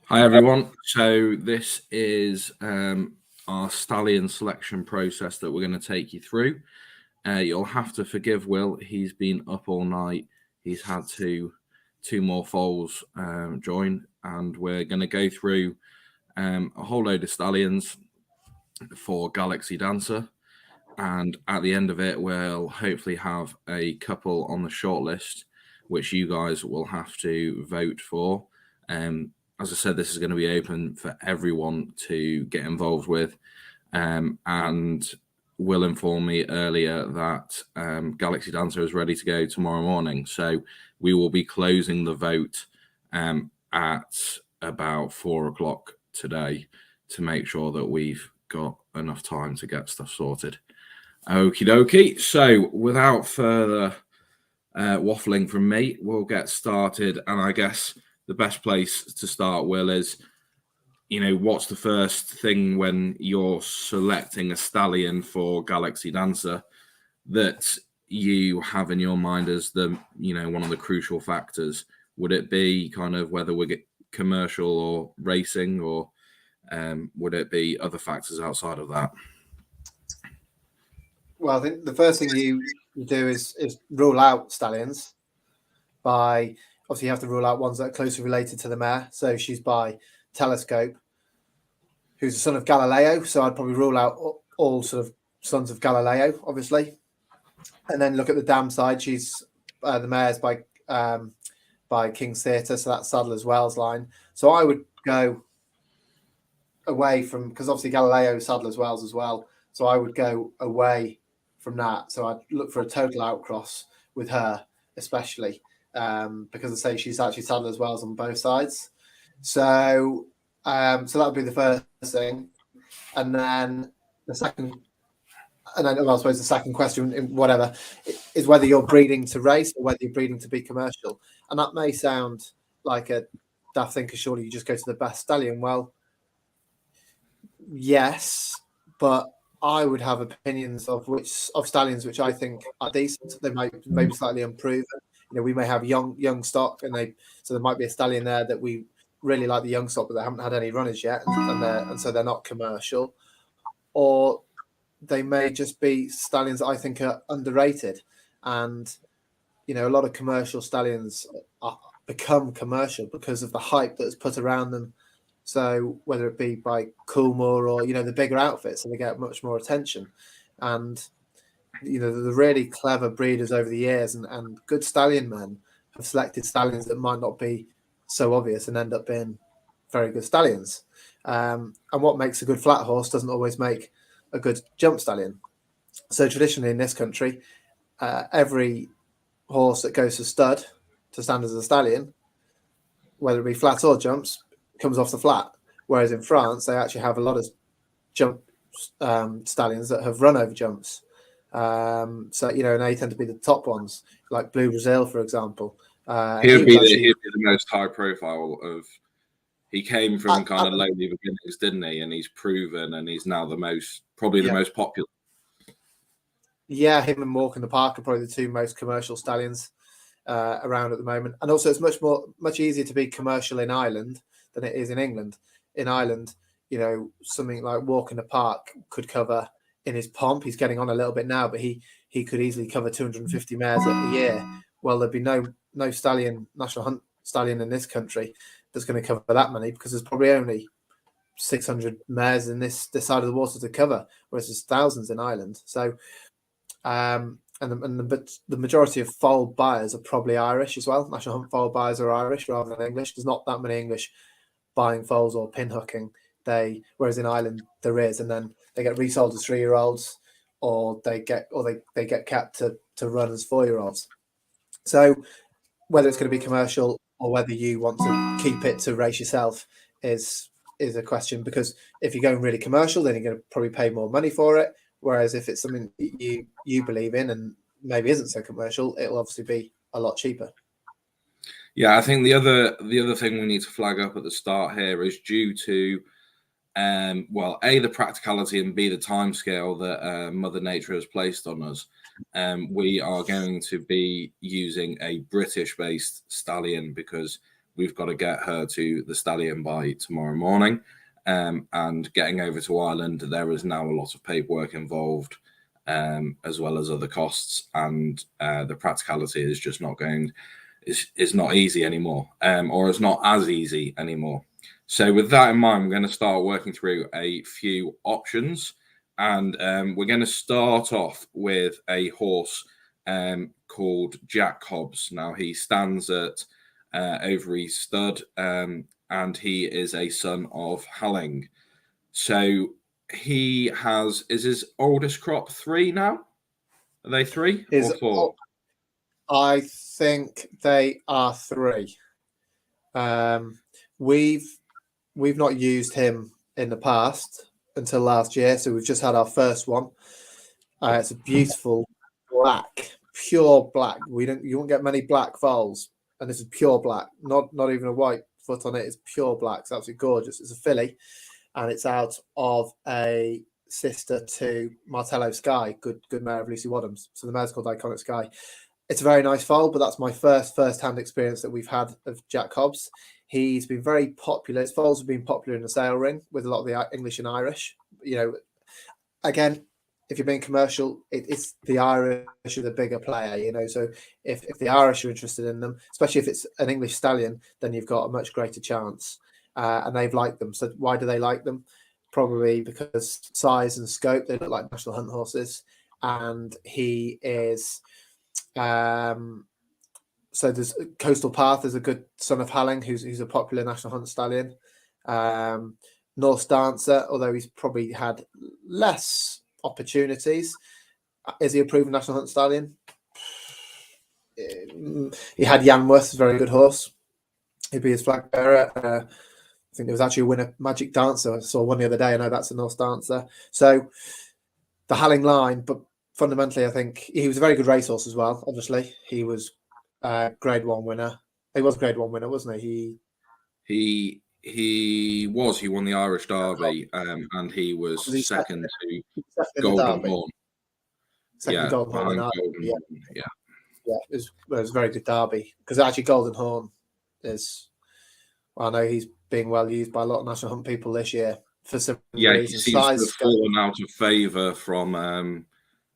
Hi everyone. So this is our stallion selection process that we're going to take you through. You'll have to forgive Will. He's been up all night. He's had two more foals join, and we're going to go through a whole load of stallions for Galaxy Dancer. And at the end of it, we'll hopefully have a couple on the shortlist, which you guys will have to vote for. As I said, this is going to be open for everyone to get involved with. And Will informed me earlier that Galaxy Dancer is ready to go tomorrow morning. So we will be closing the vote at about 4 o'clock today to make sure that we've got enough time to get stuff sorted. Okie dokie. So without further waffling from me, we'll get started. And I guess the best place to start, Will, is, what's the first thing when you're selecting a stallion for Galaxy Dancer that you have in your mind as the, one of the crucial factors? Would it be kind of whether we're commercial or racing, or would it be other factors outside of that? Well, I think the first thing you do is rule out stallions by, obviously you have to rule out ones that are closely related to the mare. So she's by Telescope, who's the son of Galileo. So I'd probably rule out all sort of sons of Galileo, obviously. And then look at the dam side. She's the mare's by King's Theatre, so that's Sadler's Wells line. So I would go away from, because obviously Galileo, Sadler's Wells as well. So I would go away from that. So I'd look for a total outcross with her, especially because I say she's actually Sadler's Wells on both sides. So that would be the first thing, and then the second, and then I suppose the second question, whatever, is whether you're breeding to race or whether you're breeding to be commercial. And that may sound like a daft thing, because surely you just go to the best stallion. Well, yes, but I would have opinions of stallions which I think are decent. They might maybe slightly unproven. We may have young stock, and there might be a stallion there that we really like the young stock, but they haven't had any runners yet, and so they're not commercial. Or they may just be stallions that I think are underrated, and a lot of commercial stallions become commercial because of the hype that's put around them. So whether it be by Coolmore or the bigger outfits, and they get much more attention. And the really clever breeders over the years and good stallion men have selected stallions that might not be so obvious and end up being very good stallions. And what makes a good flat horse doesn't always make a good jump stallion. So traditionally in this country, every horse that goes to stud to stand as a stallion, whether it be flats or jumps, comes off the flat. Whereas in France, they actually have a lot of jump stallions that have run over jumps. And they tend to be the top ones, like Blue Brazil, for example. He'd be the most high profile of. He came from kind of lowly beginnings, didn't he? And he's proven, and he's now the most popular. Yeah, him and Walk in the Park are probably the two most commercial stallions around at the moment. And also, it's much easier to be commercial in Ireland than it is in England. In Ireland, something like Walk in the Park could cover in his pomp. He's getting on a little bit now, but he could easily cover 250 mares a year. Well, there'd be no stallion, national hunt stallion in this country that's going to cover that many, because there's probably only 600 mares in this side of the water to cover, whereas there's thousands in Ireland. So, and the majority of foal buyers are probably Irish as well. National hunt foal buyers are Irish rather than English. There's not that many English buying foals or pin hooking. Whereas in Ireland there is, and then they get resold as 3-year-olds, or they get capped to run as 4-year-olds. So whether it's going to be commercial or whether you want to keep it to race yourself is a question, because if you're going really commercial, then you're going to probably pay more money for it. Whereas if it's something you believe in and maybe isn't so commercial, it'll obviously be a lot cheaper. Yeah, I think the other thing we need to flag up at the start here is due to A, the practicality, and B, the timescale that Mother Nature has placed on us. We are going to be using a British-based stallion because we've got to get her to the Stallion by tomorrow morning. And getting over to Ireland, there is now a lot of paperwork involved, as well as other costs, and the practicality is just not going. Is not easy anymore, or it's not as easy anymore. So with that in mind, we're going to start working through a few options, and we're going to start off with a horse called Jack Hobbs. Now he stands at Overy Stud, and he is a son of Halling. So he is his oldest crop 3 now? Are they 3 or 4? I think they are 3. We've not used him in the past until last year, so we've just had our first one. It's a beautiful black, pure black. You won't get many black foals, and this is pure black, not even a white foot on it. It's pure black. It's absolutely gorgeous. It's a filly, and it's out of a sister to Martello Sky, good mare of Lucy Wadham's. So the mare's called Iconic Sky. It's a very nice foal, but that's my first-hand experience that we've had of Jack Hobbs. He's been very popular. His foals have been popular in the sale ring with a lot of the English and Irish. Again, if you're being commercial, it's the Irish are the bigger player. So if the Irish are interested in them, especially if it's an English stallion, then you've got a much greater chance. And they've liked them. So why do they like them? Probably because size and scope. They look like national hunt horses, and he is. So there's Coastal Path is a good son of Halling, who's a popular national hunt stallion. North Dancer, although he's probably had less opportunities, is he a proven national hunt stallion? He had Yanworth, a very good horse. He'd be his flag bearer. I think there was actually a winner, Magic Dancer. I saw one the other day. I know that's a North Dancer. So the Halling line, but fundamentally, I think he was a very good racehorse as well. Obviously, he was Grade 1 winner. He was Grade 1 winner, wasn't he? He was. He won the Irish Derby, and he was second to Golden Horn. Second Golden Horn. Yeah. It was a very good derby, because actually Golden Horn is. Well, I know he's being well used by a lot of national hunt people this year for some reasons. He seems to have fallen out of favour from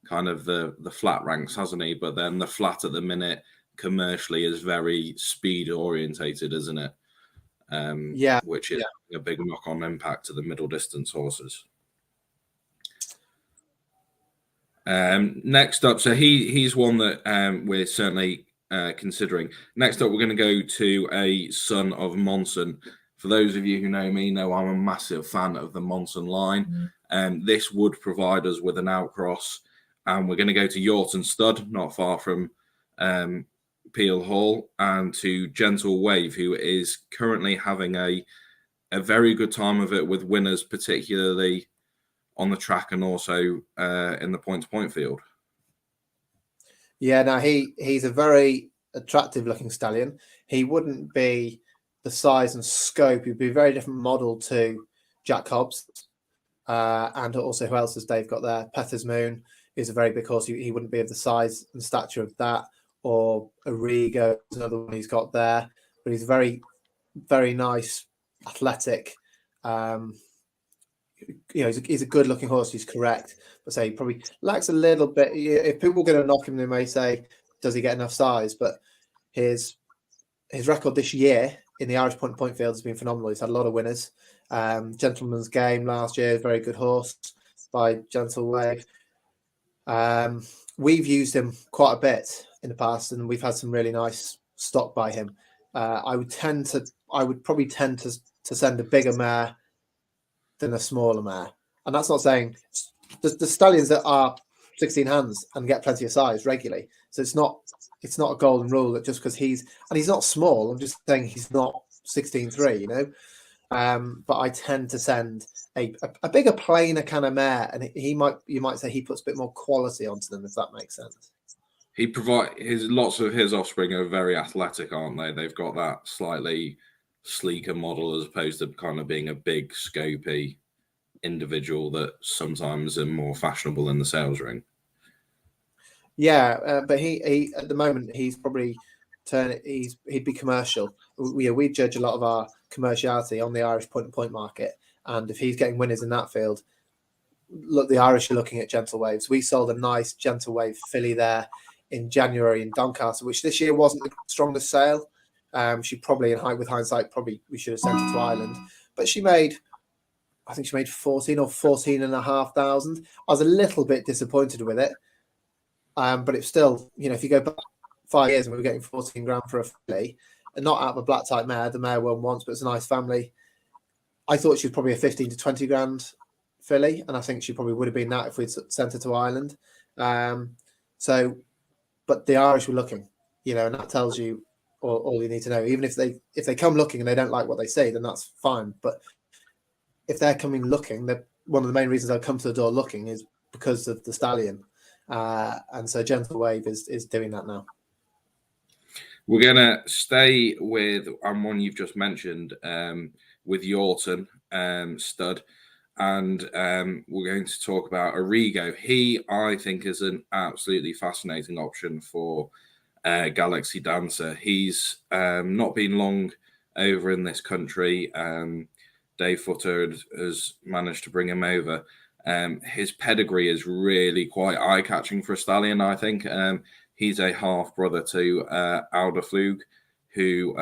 kind of the flat ranks, hasn't he? But then the flat at the minute commercially is very speed orientated, isn't it? Which is a big knock-on impact to the middle distance horses. Next up, so he's one that we're certainly considering. Next up, we're going to go to a son of Monson. For those of you who know me, know I'm a massive fan of the Monson line. This would provide us with an outcross, and we're going to go to Yorton Stud, not far from Peel Hall, and to Gentle Wave, who is currently having a very good time of it with winners, particularly on the track and also in the point-to-point field. Yeah, now he's a very attractive-looking stallion. He wouldn't be the size and scope. He'd be a very different model to Jack Hobbs. And also, who else has Dave got there? Pether's Moon is a very big horse. He wouldn't be of the size and stature of that. Or Arrigo is another one he's got there. But he's very, very nice, athletic. He's a good-looking horse. He's correct, but say he probably lacks a little bit. If people are going to knock him, they may say, "Does he get enough size?" But his record this year in the Irish point field has been phenomenal. He's had a lot of winners. Gentleman's Game last year, very good horse by Gentle Wave. We've used him quite a bit in the past, and we've had some really nice stock by him. I would probably tend to send a bigger mare than a smaller mare, and that's not saying the stallions that are 16 hands and get plenty of size regularly. So it's not a golden rule that just because he's not small. I'm just saying he's not 16.3, But I tend to send a bigger, plainer kind of mare, and you might say he puts a bit more quality onto them, if that makes sense. Lots of his offspring are very athletic, aren't they? They've got that slightly sleeker model as opposed to kind of being a big, scopy individual that sometimes are more fashionable in the sales ring. Yeah, but he at the moment he's probably he'd be commercial. We judge a lot of our commerciality on the Irish point-to-point market, and if he's getting winners in that field, look, the Irish are looking at gentle waves. We sold a nice gentle wave filly there in January in Doncaster, which this year wasn't the strongest sale. She probably, with hindsight, probably we should have sent her to Ireland, but I think she made 14 or 14,500. I was a little bit disappointed with it, but it's still, if you go back 5 years and we were getting 14 grand for a filly, and not out of a black type mare, the mare won once, but it's a nice family. I thought she was probably a 15 to 20 grand filly, and I think she probably would have been that if we'd sent her to Ireland. But the Irish were looking, and that tells you all you need to know. Even if they come looking and they don't like what they see, then that's fine. But if they're coming looking, one of the main reasons they'll come to the door looking is because of the Stallion. And so Gentle Wave is doing that now. We're going to stay with one you've just mentioned, with Yorton stud. And we're going to talk about Origo. He, I think, is an absolutely fascinating option for Galaxy Dancer. He's not been long over in this country. Dave Footer has managed to bring him over. His pedigree is really quite eye-catching for a stallion, I think. He's a half-brother to Alderflug, who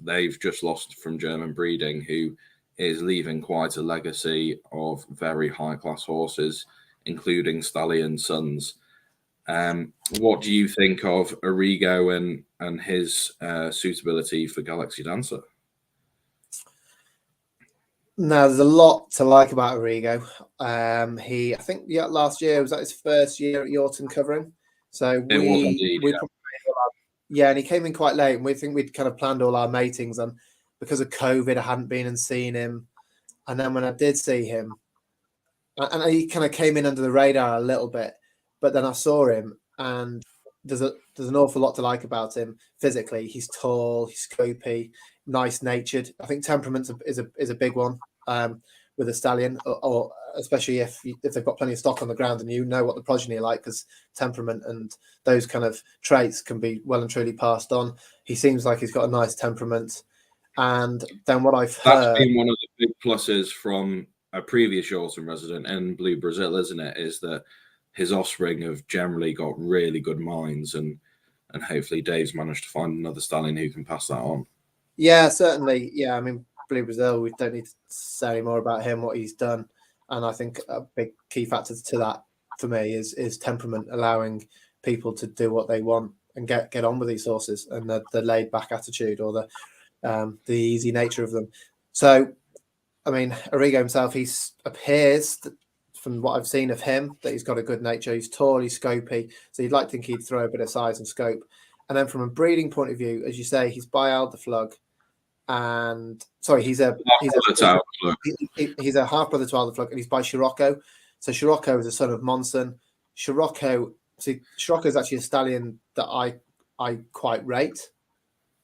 they've just lost from German breeding, who is leaving quite a legacy of very high-class horses, including Stallion sons. What do you think of Origo and his suitability for Galaxy Dancer? Now, there's a lot to like about Origo. I think last year was that his first year at Yorton covering. So it was indeed, and he came in quite late, and we think we'd kind of planned all our matings, and because of COVID, I hadn't been and seen him. And then when I did see him, and he kind of came in under the radar a little bit, but then I saw him, and there's an awful lot to like about him physically. He's tall, he's scopy, nice natured. I think temperament is a big one with a stallion, or especially if they've got plenty of stock on the ground and you know what the progeny are like, because temperament and those kind of traits can be well and truly passed on. He seems like he's got a nice temperament. And then what I've heard, that's been one of the big pluses from a previous Yorton resident in Blue Brazil, isn't it? Is that his offspring have generally got really good minds, and hopefully Dave's managed to find another stallion who can pass that on. Yeah, certainly. Yeah, I mean, Blue Brazil, we don't need to say any more about him, what he's done. And I think a big key factor to that for me is temperament, allowing people to do what they want and get on with these horses, and the laid back attitude, or the easy nature of them. So, I mean, Origo himself, he appears, from what I've seen of him, that he's got a good nature. He's tall, he's scopy, so you'd like to think he'd throw a bit of size and scope. And then from a breeding point of view, as you say, he's by Alderflug, and sorry, he's a half brother to Alderflug, and he's by Scirocco. So Scirocco is a son of Monson. Scirocco is actually a stallion that I quite rate.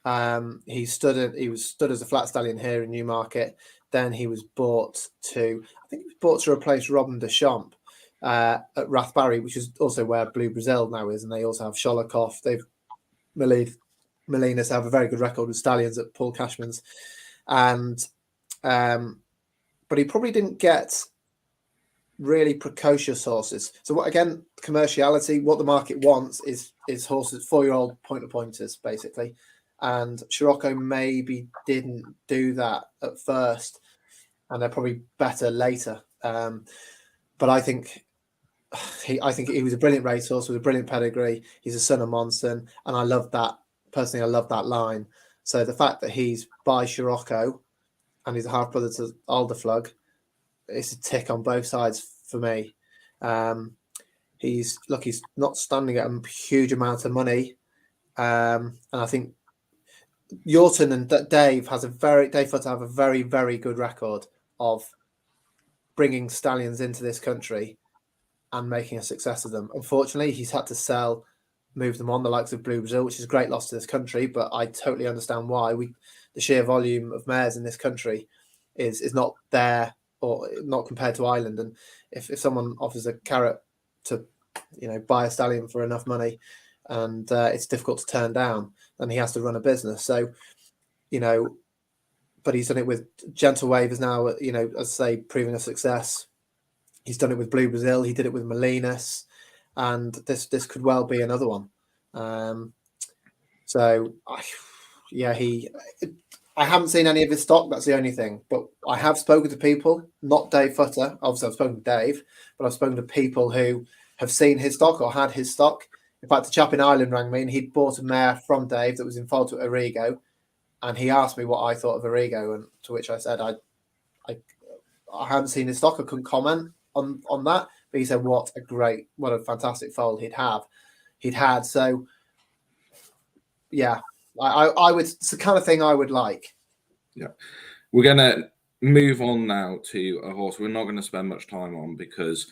He was stood as a flat stallion here in Newmarket. Then he was bought to replace Robin Deschamps at Rathbarry, which is also where Blue Brazil now is, and they also have Sholokov. Molinas have a very good record with stallions at Paul Cashman's, and but he probably didn't get really precocious horses. So what, again, commerciality, what the market wants is horses, 4-year-old pointers, basically. And Scirocco maybe didn't do that at first, and they're probably better later. But I think he was a brilliant racehorse with a brilliant pedigree. He's a son of Monson, and I love that. Personally, I love that line. So the fact that he's by Scirocco and he's a half brother to Alderflug, it's a tick on both sides for me. He's not standing at a huge amount of money, and I think Yorton and Dave Footer have a very, very good record of bringing stallions into this country and making a success of them. Unfortunately, he's had to move them on, the likes of Blue Brazil, which is a great loss to this country, but I totally understand why. The sheer volume of mares in this country is not there, or not compared to Ireland. And if someone offers a carrot to buy a stallion for enough money, and it's difficult to turn down, and he has to run a business. So, but he's done it with Gentle Wave is now, as I say, proving a success. He's done it with Blue Brazil. He did it with Molinas, and this could well be another one. I haven't seen any of his stock. That's the only thing. But I have spoken to people, not Dave Futter. Obviously, I've spoken to Dave, but I've spoken to people who have seen his stock or had his stock. In fact, a chap in Ireland rang me, and he'd bought a mare from Dave that was in fault with Origo, and he asked me what I thought of Origo, and to which I said I hadn't seen his stock. I couldn't comment on that, but he said what a fantastic foal he'd had. So yeah, I would. It's the kind of thing I would like. Yeah, we're gonna move on now to a horse we're not going to spend much time on because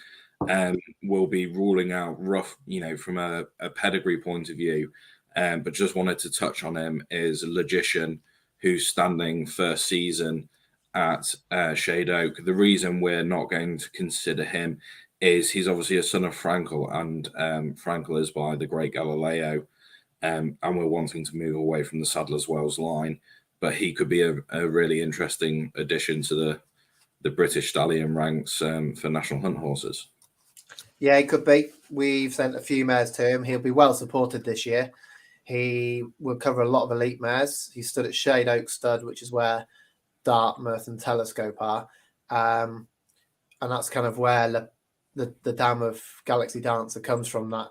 we'll be ruling out rough, from a pedigree point of view. But just wanted to touch on him is Logician, who's standing first season at Shade Oak. The reason we're not going to consider him is he's obviously a son of Frankel, and Frankel is by the great Galileo, and we're wanting to move away from the Sadler's Wells line. But he could be a really interesting addition to the British Stallion ranks for National Hunt horses. Yeah, he could be. We've sent a few mares to him. He'll be well supported this year. He will cover a lot of elite mares. He stood at Shade Oak Stud, which is where Dartmouth and Telescope are. And that's kind of where the dam of Galaxy Dancer comes from. That,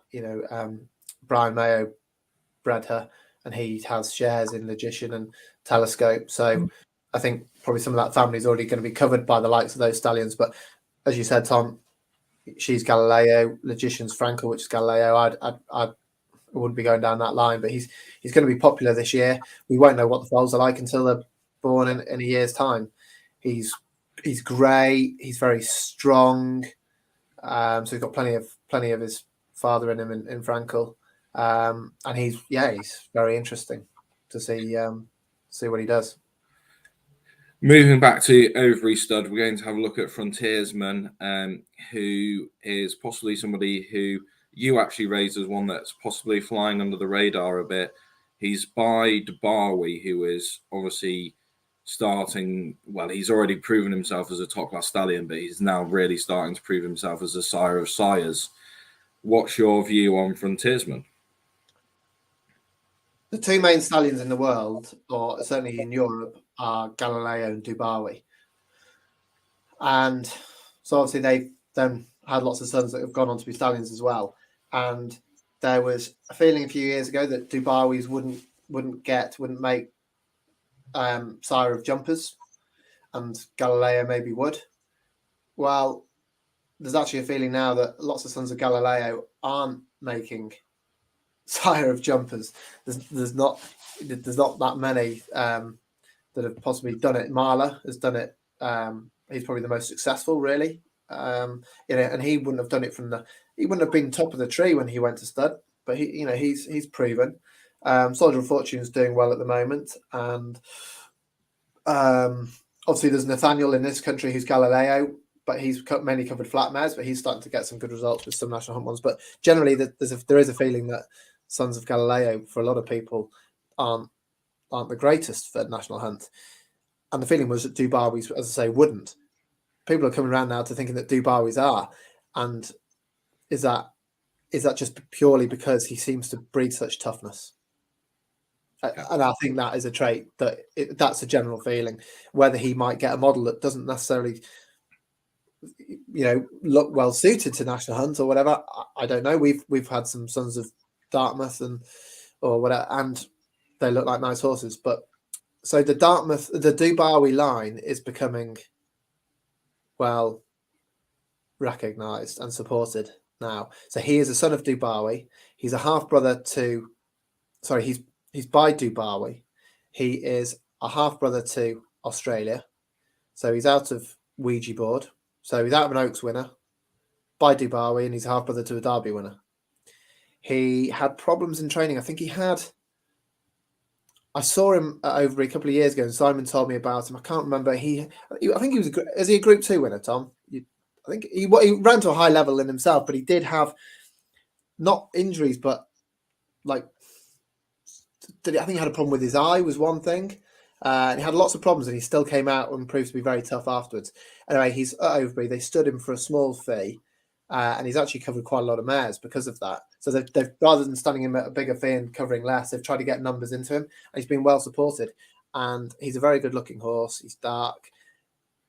Brian Mayo bred her, and he has shares in Logician and Telescope. So I think probably some of that family is already going to be covered by the likes of those stallions. But as you said, Tom, she's Galileo, Logician's Frankel, which is Galileo. I wouldn't be going down that line, but he's going to be popular this year. We won't know what the foals are like until they're born in a year's time. He's grey. He's very strong. So he's got plenty of his father in him in Frankel. And he's very interesting to see what he does. Moving back to Overy Stud, we're going to have a look at Frontiersman, who is possibly somebody who you actually raised as one that's possibly flying under the radar a bit. He's by Dubawi, who is obviously starting. Well, he's already proven himself as a top-class stallion, but he's now really starting to prove himself as a sire of sires. What's your view on Frontiersman? The two main stallions in the world, or certainly in Europe, are Galileo and Dubawi. And so obviously they've then had lots of sons that have gone on to be stallions as well. And there was a feeling a few years ago that Dubawi's wouldn't make sire of jumpers, and Galileo maybe would. Well, there's actually a feeling now that lots of sons of Galileo aren't making sire of jumpers. There's not that many that have possibly done it. Marla has done it. He's probably the most successful, really. And he wouldn't have done it he wouldn't have been top of the tree when he went to stud, but he's proven. Soldier of Fortune's doing well at the moment, and obviously there's Nathaniel in this country who's Galileo, but he's mainly covered flat mares, but he's starting to get some good results with some National Hunt ones. But generally, there is a feeling that Sons of Galileo, for a lot of people, aren't the greatest for National Hunt. And the feeling was that Dubawi's, as I say, wouldn't. People are coming around now to thinking that Dubawi's are. And is that just purely because he seems to breed such toughness? Yeah. And I think that is a trait that's a general feeling. Whether he might get a model that doesn't necessarily look well suited to National Hunt or whatever, I don't know. We've had some Sons of Dartmouth or whatever, and they look like nice horses. But so the Dubawi line is becoming well recognized and supported now. So he is a son of Dubawi. He's a half brother to, he's by Dubawi. He is a half brother to Australia. So he's out of Ouija board. So he's out of an Oaks winner by Dubawi, and he's a half brother to a Derby winner. He had problems in training. I think I saw him at Overy a couple of years ago, and Simon told me about him. I can't remember. I think he was. Is he a Group 2 winner, Tom? I think he ran to a high level in himself, but he did have not injuries, but like, I think he had a problem with his eye was one thing. And he had lots of problems, and he still came out and proved to be very tough afterwards. Anyway, he's at Overbury. They stood him for a small fee, and he's actually covered quite a lot of mares because of that. So they've rather than standing him at a bigger fee and covering less, they've tried to get numbers into him, and he's been well supported. And he's a very good-looking horse. He's dark,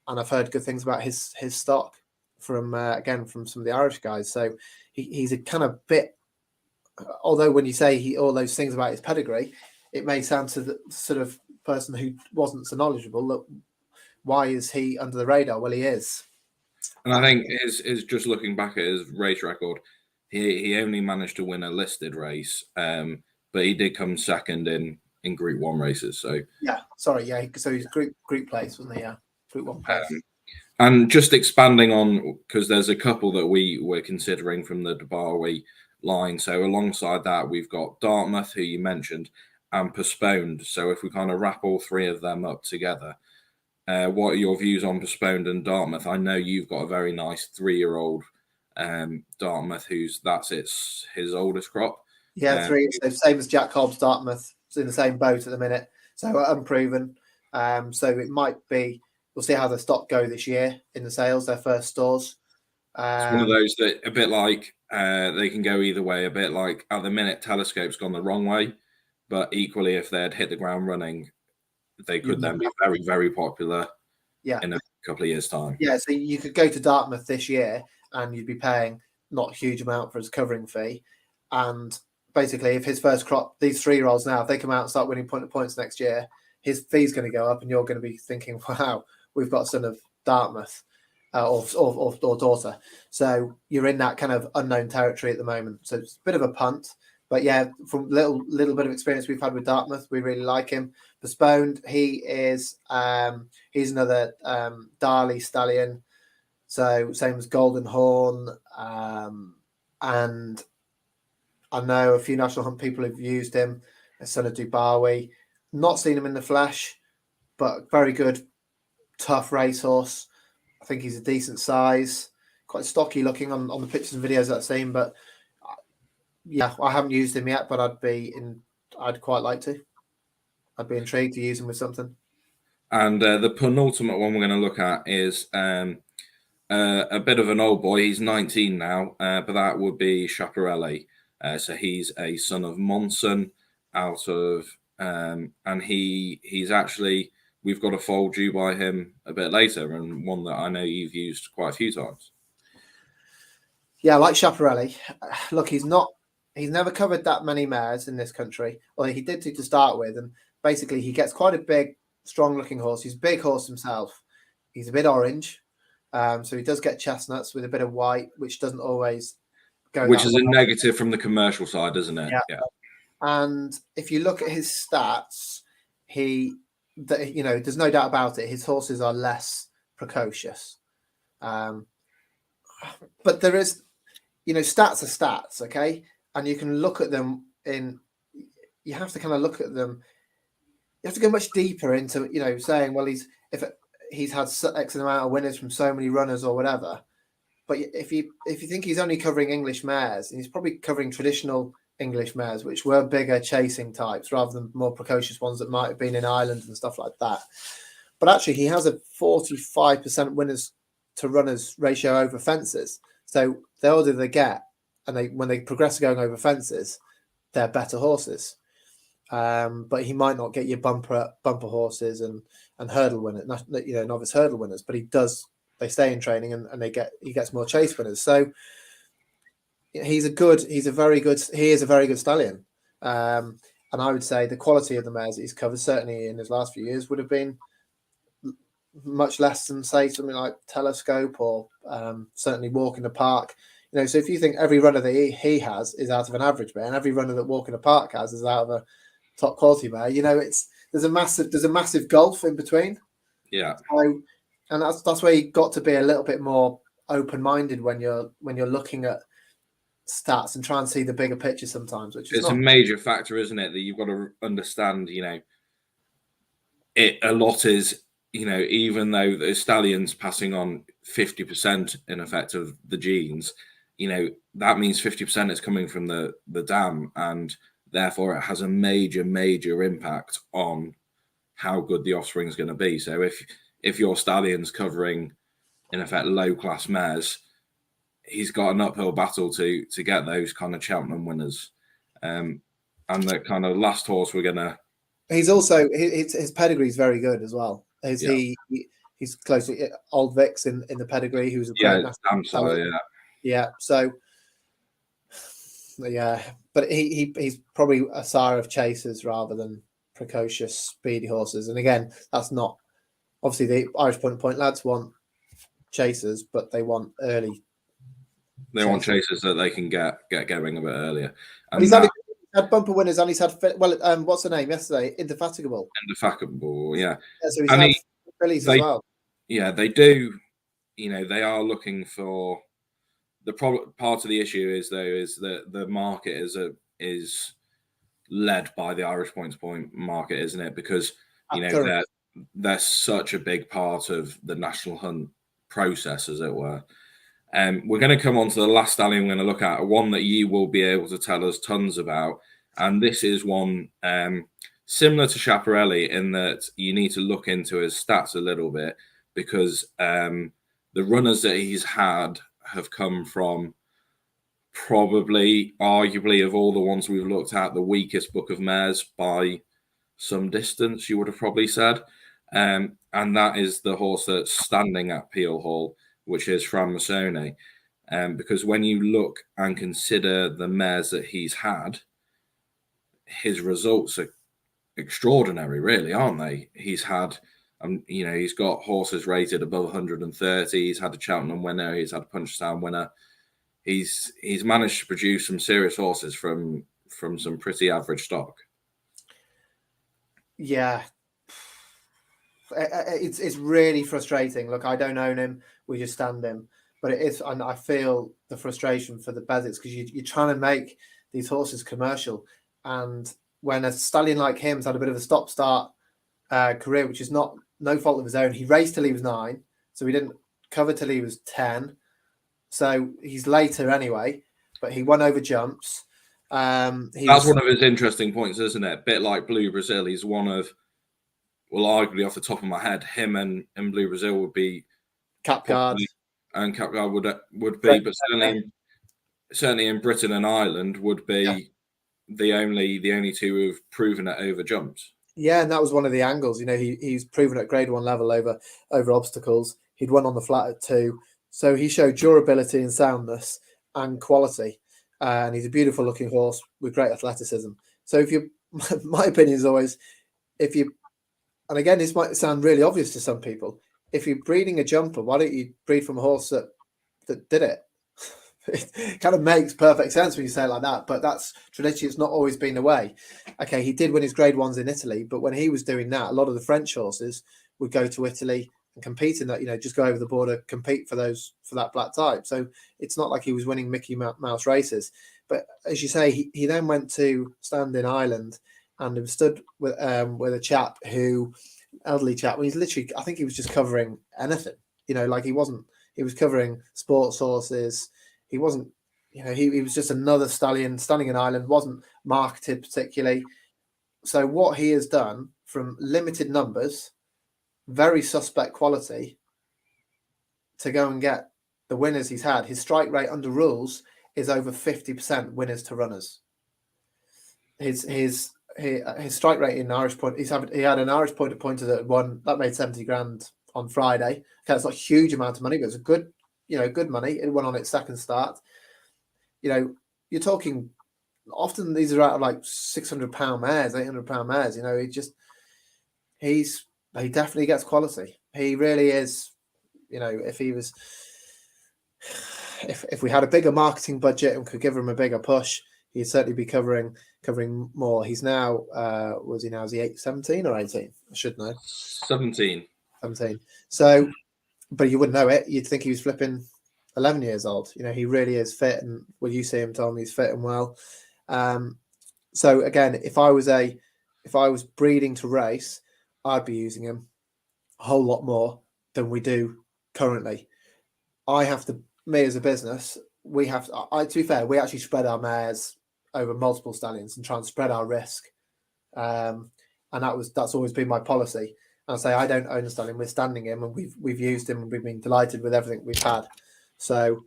and I've heard good things about his stock from again from some of the Irish guys. So he's a kind of bit. Although when you say all those things about his pedigree, it may sound to the sort of person who wasn't so knowledgeable, look, why is he under the radar? Well, he is. And I think is just looking back at his race record, he only managed to win a listed race, but he did come second in Group 1 races. So so he's group place, wasn't he? Yeah, Group 1 place. And just expanding on, because there's a couple that we were considering from the Derby line. So alongside that, we've got Dartmouth, who you mentioned, and Postponed. So if we kind of wrap all three of them up together, what are your views on Postponed and Dartmouth? I know you've got a very nice 3-year-old Dartmouth, that's his oldest crop. Yeah, 3. So same as Jack Cobb's Dartmouth. It's in the same boat at the minute. So unproven. So it might be. We'll see how the stock go this year in the sales. Their first stores. It's one of those that a bit like they can go either way. A bit like at the minute, Telescope's gone the wrong way, but equally, if they'd hit the ground running, they could then be very, very popular. In a couple of years' time. Yeah, so you could go to Dartmouth this year, and you'd be paying not a huge amount for his covering fee, and basically, if his first crop, these 3-year-olds now, if they come out and start winning points next year, his fee's going to go up, and you're going to be thinking, wow, we've got a son of Dartmouth. Or daughter, so you're in that kind of unknown territory at the moment. So it's a bit of a punt, but yeah, from little bit of experience we've had with Dartmouth, we really like him. Postponed, he is he's another Darley stallion, so same as Golden Horn, and I know a few National Hunt people have used him. A son of Dubawi, not seen him in the flesh, but very good, tough racehorse. I think he's a decent size, quite stocky looking on the pictures and videos that I've seen. But yeah, I haven't used him yet, but I'd quite like to. I'd be intrigued to use him with something. And the penultimate one we're going to look at is a bit of an old boy. He's 19 now, but that would be Chaparelli. So he's a son of Monson out of, and he's actually. We've got a foal due by him a bit later, and one that I know you've used quite a few times. Yeah, I like Chaparelli. Look, he's never covered that many mares in this country. Well, he did to start with, and basically he gets quite a big, strong-looking horse. He's a big horse himself. He's a bit orange, so he does get chestnuts with a bit of white, which doesn't always go. Which is a negative from the commercial side, isn't it? Yeah. And if you look at his stats, there's no doubt about it. His horses are less precocious, but there is, stats are stats, okay? And you can look at them you have to kind of look at them. You have to go much deeper into, saying, well, if he's had X amount of winners from so many runners or whatever. But if you think he's only covering English mares, and he's probably covering traditional English mares, which were bigger chasing types rather than more precocious ones that might have been in Ireland and stuff like that. But actually, he has a 45% winners to runners ratio over fences. So the older they get, and when they progress to going over fences, they're better horses. But he might not get your bumper horses and hurdle winners, novice hurdle winners. But he does. They stay in training and he gets more chase winners. So he is a very good stallion. And I would say the quality of the mares that he's covered, certainly in his last few years, would have been much less than, say, something like Telescope or certainly Walk in the Park. So if you think every runner that he has is out of an average mare, and every runner that Walk in the Park has is out of a top quality mare, there's a massive gulf in between. Yeah. So, and that's where you got to be a little bit more open-minded when you're looking at stats and try and see the bigger picture sometimes, which is a major factor, isn't it, that you've got to understand. A lot is, even though the stallion's passing on 50% in effect of the genes, that means 50% is coming from the dam, and Therefore, it has a major impact on how good the offspring is going to be. So if your stallion's covering, in effect, low class mares, he's got an uphill battle to get those kind of Cheltenham winners. And the kind of last horse we're gonna. He's also his pedigree is very good as well. He's close to Old Vic's in the pedigree, who's a great national. Yeah. So yeah, but he's probably a sire of chasers rather than precocious, speedy horses. And again, that's not obviously the Irish point lads want chasers, but they want early. They want chasers that they can get going a bit earlier. And he's had bumper winners, and he's had what's the name yesterday? Indefatigable, yeah. So he's had fillies as well. Yeah, they do. You know, they are looking for the problem. Part of the issue is that the market is led by the Irish point market, isn't it? Because you know they're such a big part of the national hunt process, as it were. We're going to come on to the last stallion we're going to look at, one that you will be able to tell us tons about. And this is one similar to Schiaparelli in that you need to look into his stats a little bit, because the runners that he's had have come from probably, arguably, of all the ones we've looked at, the weakest book of mares by some distance, you would have probably said. And that is the horse that's standing at Peel Hall, which is Fran Massone. Because when you look and consider the mares that he's had, his results are extraordinary, really, aren't they? He's had, he's got horses rated above 130. He's had a Cheltenham winner. He's had a Punchestown winner. He's managed to produce some serious horses from some pretty average stock. Yeah. It's really frustrating. Look, I don't own him. We just stand him. But it is, and I feel the frustration for the Bezicks, because you're trying to make these horses commercial. And when a stallion like him's had a bit of a stop-start career, which is no fault of his own, he raced till he was 9, so he didn't cover till he was 10. So he's later anyway, but he won over jumps. That's one of his interesting points, isn't it? A bit like Blue Brazil. He's one of, well, arguably off the top of my head, him and Blue Brazil would be Capguard, and Capguard would be, but certainly in Britain and Ireland would be the only two who've proven it over jumps. Yeah, and that was one of the angles. You know, he's proven at Grade 1 level over obstacles. He'd won on the flat at 2, so he showed durability and soundness and quality. And he's a beautiful looking horse with great athleticism. So my opinion is always, and again, this might sound really obvious to some people, if you're breeding a jumper, why don't you breed from a horse that did it? It kind of makes perfect sense when you say it like that, but that's traditionally, it's not always been the way. Okay, he did win his Grade 1s in Italy, but when he was doing that, a lot of the French horses would go to Italy and compete in that, just go over the border, compete for that black type. So it's not like he was winning Mickey Mouse races. But as you say, he then went to stand in Ireland and stood with a chap elderly chap, when he's literally, I think he was just covering anything, like he was covering sports horses. He wasn't, he was just another stallion standing in Ireland, wasn't marketed particularly. So what he has done from limited numbers, very suspect quality, to go and get the winners he's had, his strike rate under rules is over 50% winners to runners. His strike rate in Irish point, he had an Irish pointer that won, that made 70 grand on Friday. Okay, it's not a huge amount of money, but it's a good, good money. It won on its second start. You're talking, often these are out of like £600 mares, £800 mares. He definitely gets quality. He really is. If we had a bigger marketing budget and could give him a bigger push, he'd certainly be covering more. He's now, is he 17 or 18? I should know. 17. So, but you wouldn't know it. You'd think he was flipping 11 years old. He really is fit, and when you see him, Tom, he's fit and well. So again, if I was breeding to race, I'd be using him a whole lot more than we do currently. Me as a business, to be fair, we actually spread our mares over multiple stallions and try and spread our risk. And that's always been my policy. And I say I don't own a stallion. We're standing him, and we've used him, and we've been delighted with everything we've had. So,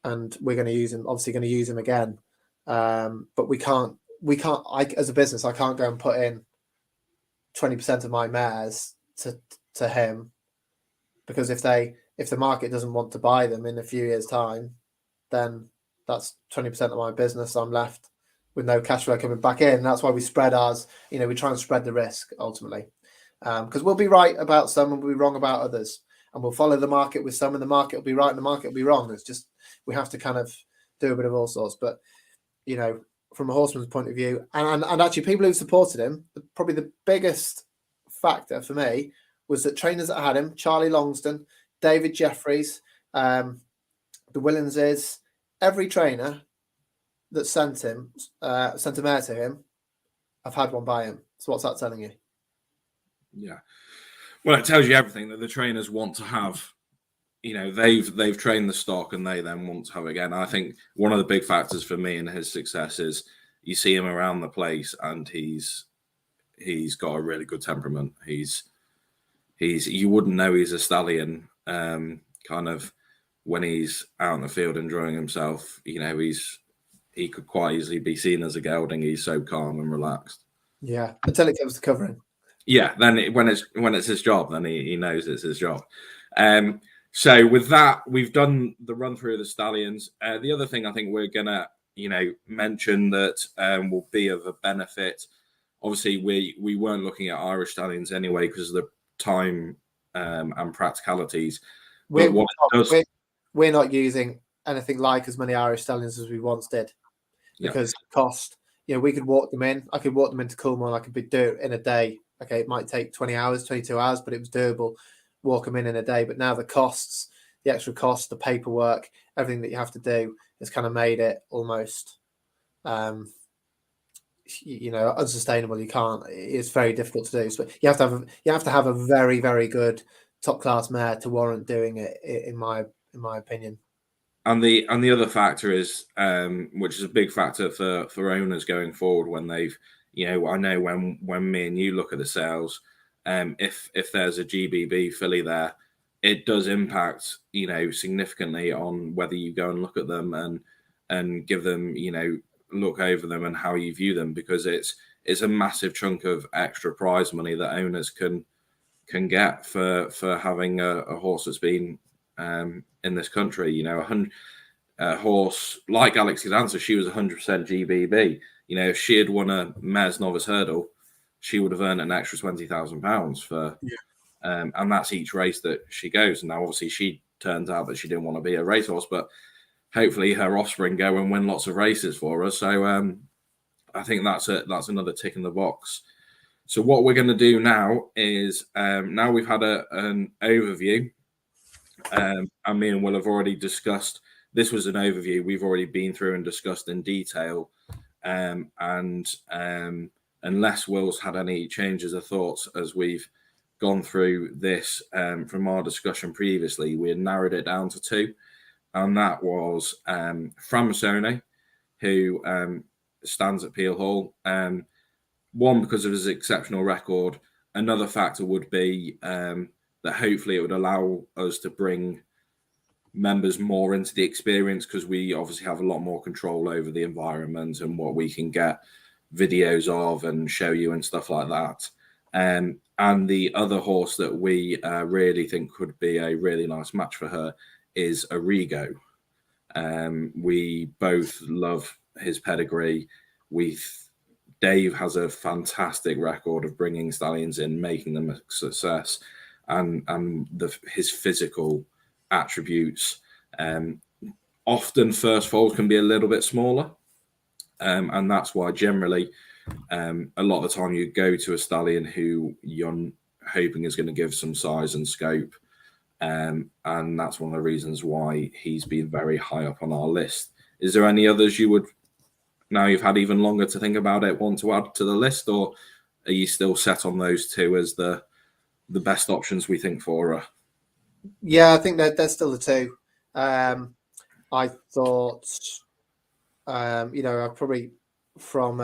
and we're going to use him. Obviously, going to use him again. But we can't. As a business, I can't go and put in 20% of my mares to him, because if the market doesn't want to buy them in a few years' time, then that's 20% of my business. I'm left with no cash flow coming back in. That's why we spread ours. We try and spread the risk ultimately, because we'll be right about some and we'll be wrong about others, and we'll follow the market with some, and the market will be right and the market will be wrong. It's just we have to kind of do a bit of all sorts. But from a horseman's point of view, and actually people who supported him, probably the biggest factor for me was that trainers that had him, Charlie Longston, David Jeffries, the Willinses, every trainer that sent a mare to him, I've had one by him. So what's that telling you? Yeah. Well, it tells you everything, that the trainers want to have. They've trained the stock and they then want to have it again. I think one of the big factors for me in his success is you see him around the place and he's got a really good temperament. He's you wouldn't know he's a stallion kind of when he's out in the field enjoying himself. He could quite easily be seen as a gelding. He's so calm and relaxed. Yeah, until it comes to covering. Yeah, then when it's his job, then he knows it's his job. So with that, we've done the run through of the stallions. The other thing I think we're gonna mention that will be of a benefit. Obviously, we weren't looking at Irish stallions anyway because of the time and practicalities. We're not using anything like as many Irish stallions as we once did, because cost. We could walk them in. I could walk them into Coolmore. I could do it in a day. Okay, it might take 20 hours, 22 hours, but it was doable. Walk them in a day. But now the costs, the extra costs, the paperwork, everything that you have to do has kind of made it almost, unsustainable. You can't. It's very difficult to do. So you have to have a very, very good top class mare to warrant doing it, in my opinion. And the other factor is, which is a big factor for owners going forward, when they've, I know when me and you look at the sales, if there's a GBB filly there, it does impact, significantly on whether you go and look at them and give them, look over them and how you view them, because it's a massive chunk of extra prize money that owners can get for having a horse that's been in this country. A horse like Alex Cadanza, she was 100% GBB. If she had won a Mares Novice Hurdle, she would have earned an extra £20,000 for, and that's each race that she goes. And now, obviously, she turns out that she didn't want to be a racehorse, but hopefully her offspring go and win lots of races for her. So I think that's another tick in the box. So what we're going to do now is, now we've had an overview, and me and Will have already discussed. This was an overview we've already been through and discussed in detail, and unless Will's had any changes of thoughts as we've gone through this from our discussion previously, we had narrowed it down to two, and that was Framasone, who stands at Peel Hall. One, because of his exceptional record. Another factor would be that hopefully it would allow us to bring members more into the experience, because we obviously have a lot more control over the environment and what we can get videos of and show you and stuff like that. And the other horse that we really think could be a really nice match for her is Arrigo. We both love his pedigree. Dave has a fantastic record of bringing stallions in, making them a success, and his physical attributes. Often first foals can be a little bit smaller, and that's why generally a lot of the time you go to a stallion who you're hoping is going to give some size and scope, and that's one of the reasons why he's been very high up on our list. Is there any others you would, now you've had even longer to think about it, want to add to the list, or are you still set on those two as the best options we think for her? Yeah, I think they're still the two. I thought, I probably from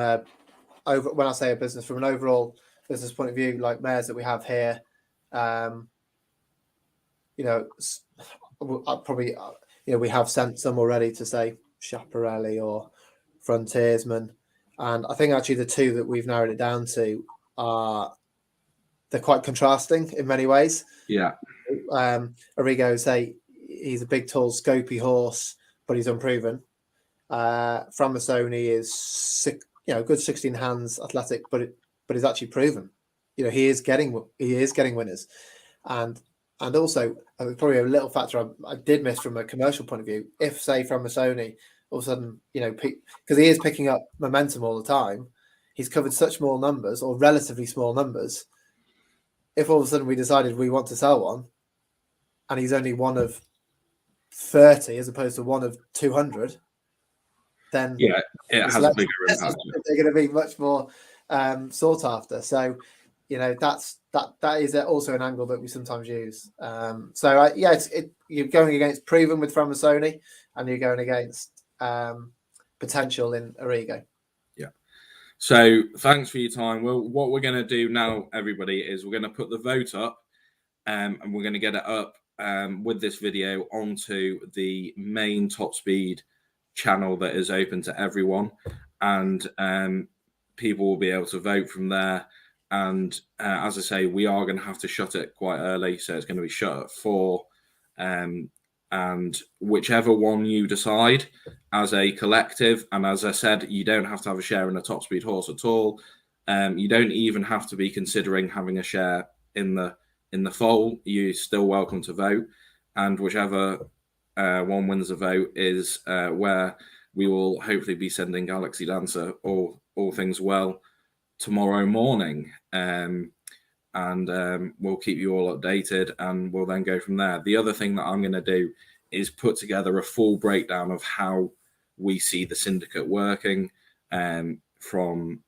over when I say a business, from an overall business point of view, like mares that we have here, you know, probably we have sent some already to say Chaparelli or Frontiersman, and I think actually the two that we've narrowed it down to are they're quite contrasting in many ways. Yeah. Arrigo, say he's a big, tall, scopy horse, but he's unproven. Framasoni is good 16 hands, athletic, but he's actually proven. He is getting winners, and also probably a little factor I did miss from a commercial point of view. If say Framasoni all of a sudden because he is picking up momentum all the time, he's covered such small numbers or relatively small numbers. If all of a sudden we decided we want to sell one, and he's only one of 30 as opposed to one of 200. Then it has a bigger impact. They're going to be much more sought after. So, that is also an angle that we sometimes use. You're going against proven with Framasoni, and you're going against potential in Arrigo. Yeah. So thanks for your time. Well, what we're going to do now, everybody, is we're going to put the vote up, and we're going to get it up with this video onto the main Top Speed channel that is open to everyone, and people will be able to vote from there. And as I say, we are going to have to shut it quite early, so it's going to be shut at 4. And whichever one you decide as a collective, and as I said, you don't have to have a share in a Top Speed horse at all. You don't even have to be considering having a share in the foal. You're still welcome to vote, and whichever one wins the vote is where we will hopefully be sending Galaxy Dancer, all things well, tomorrow morning. And we'll keep you all updated, and we'll then go from there. The other thing that I'm going to do is put together a full breakdown of how we see the syndicate working, from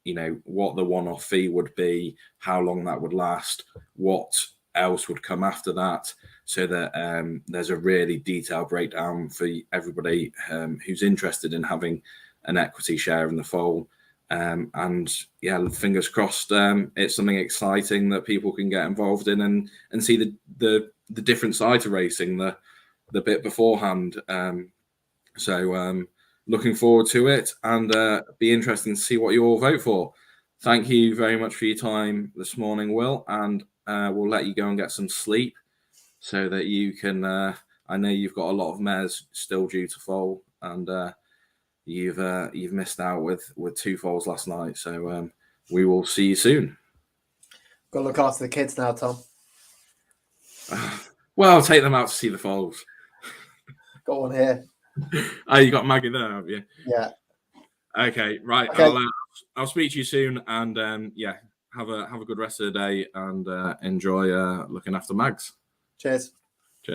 what the one-off fee would be, how long that would last, what else would come after that, so that there's a really detailed breakdown for everybody who's interested in having an equity share in the foal. And yeah, fingers crossed, it's something exciting that people can get involved in and see the different side to racing, the bit beforehand. So looking forward to it, and be interesting to see what you all vote for. Thank you very much for your time this morning, Will, and we'll let you go and get some sleep so that you can. I know you've got a lot of mares still due to foal, and you've missed out with 2 foals last night. So we will see you soon. Got to look after the kids now, Tom. Well, I'll take them out to see the foals. Got one here. Oh, you got Maggie there, have you? Yeah. Okay, right. Okay. I'll speak to you soon, and yeah, have a good rest of the day, and enjoy looking after Mags. Cheers.